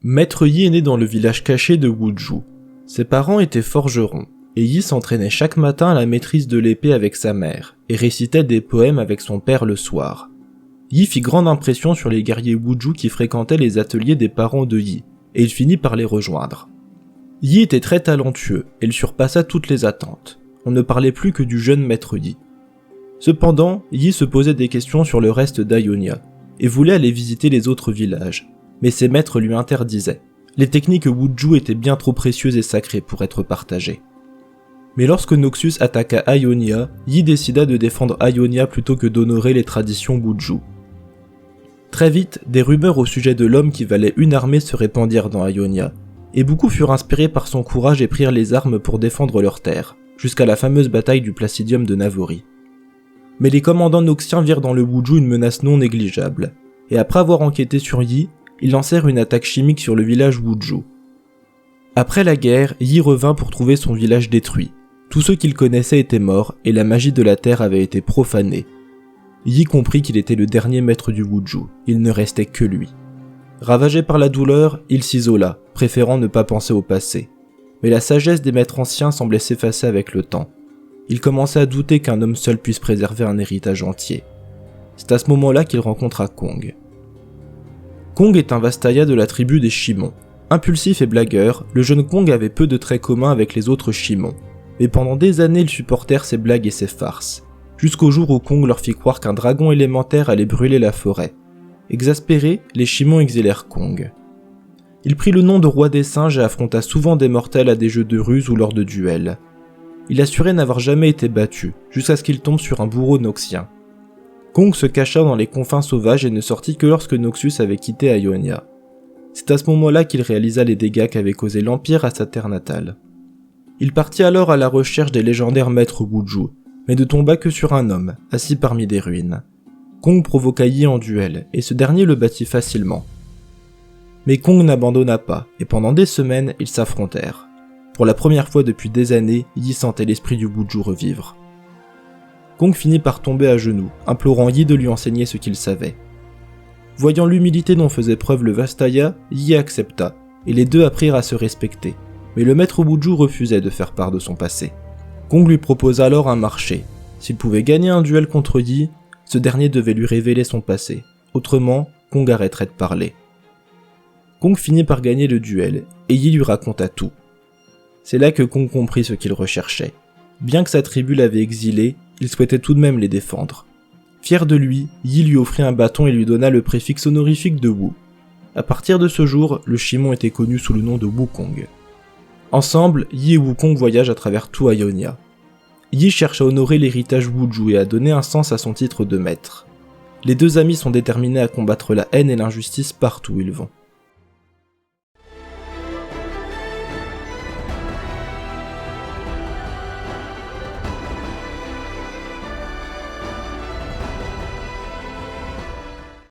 Maître Yi est né dans le village caché de Wuzhou. Ses parents étaient forgerons, et Yi s'entraînait chaque matin à la maîtrise de l'épée avec sa mère, et récitait des poèmes avec son père le soir. Yi fit grande impression sur les guerriers Wuzhou qui fréquentaient les ateliers des parents de Yi, et il finit par les rejoindre. Yi était très talentueux, et il surpassa toutes les attentes. On ne parlait plus que du jeune maître Yi. Cependant, Yi se posait des questions sur le reste d'Ionia, et voulait aller visiter les autres villages, mais ses maîtres lui interdisaient. Les techniques Wuzhou étaient bien trop précieuses et sacrées pour être partagées. Mais lorsque Noxus attaqua Ionia, Yi décida de défendre Ionia plutôt que d'honorer les traditions Wuzhou. Très vite, des rumeurs au sujet de l'homme qui valait une armée se répandirent dans Ionia, et beaucoup furent inspirés par son courage et prirent les armes pour défendre leurs terres, jusqu'à la fameuse bataille du Placidium de Navori. Mais les commandants noxiens virent dans le Wuzhou une menace non négligeable, et après avoir enquêté sur Yi, ils lancèrent une attaque chimique sur le village Wuzhou. Après la guerre, Yi revint pour trouver son village détruit. Tous ceux qu'il connaissait étaient morts, et la magie de la terre avait été profanée. Yi comprit qu'il était le dernier maître du Wuzhou, il ne restait que lui. Ravagé par la douleur, il s'isola, préférant ne pas penser au passé. Mais la sagesse des maîtres anciens semblait s'effacer avec le temps. Il commençait à douter qu'un homme seul puisse préserver un héritage entier. C'est à ce moment-là qu'il rencontra Kong. Kong est un Vastaya de la tribu des Shimon. Impulsif et blagueur, le jeune Kong avait peu de traits communs avec les autres Shimon. Mais pendant des années ils supportèrent ses blagues et ses farces. Jusqu'au jour où Kong leur fit croire qu'un dragon élémentaire allait brûler la forêt. Exaspérés, les Shimon exilèrent Kong. Il prit le nom de roi des singes et affronta souvent des mortels à des jeux de ruse ou lors de duels. Il assurait n'avoir jamais été battu, jusqu'à ce qu'il tombe sur un bourreau noxien. Kong se cacha dans les confins sauvages et ne sortit que lorsque Noxus avait quitté Ionia. C'est à ce moment-là qu'il réalisa les dégâts qu'avait causé l'Empire à sa terre natale. Il partit alors à la recherche des légendaires maîtres Wuzhou, mais ne tomba que sur un homme, assis parmi des ruines. Kong provoqua Yi en duel, et ce dernier le battit facilement. Mais Kong n'abandonna pas, et pendant des semaines, ils s'affrontèrent. Pour la première fois depuis des années, Yi sentait l'esprit du Wuzhou revivre. Kong finit par tomber à genoux, implorant Yi de lui enseigner ce qu'il savait. Voyant l'humilité dont faisait preuve le Vastaya, Yi accepta, et les deux apprirent à se respecter, mais le maître Wuzhou refusait de faire part de son passé. Kong lui proposa alors un marché. S'il pouvait gagner un duel contre Yi, ce dernier devait lui révéler son passé, autrement, Kong arrêterait de parler. Kong finit par gagner le duel, et Yi lui raconta tout. C'est là que Kong comprit ce qu'il recherchait. Bien que sa tribu l'avait exilé, il souhaitait tout de même les défendre. Fier de lui, Yi lui offrit un bâton et lui donna le préfixe honorifique de Wu. À partir de ce jour, le Shimon était connu sous le nom de Wukong. Ensemble, Yi et Wukong voyagent à travers tout Ionia. Yi cherche à honorer l'héritage Wuzhou et à donner un sens à son titre de maître. Les deux amis sont déterminés à combattre la haine et l'injustice partout où ils vont.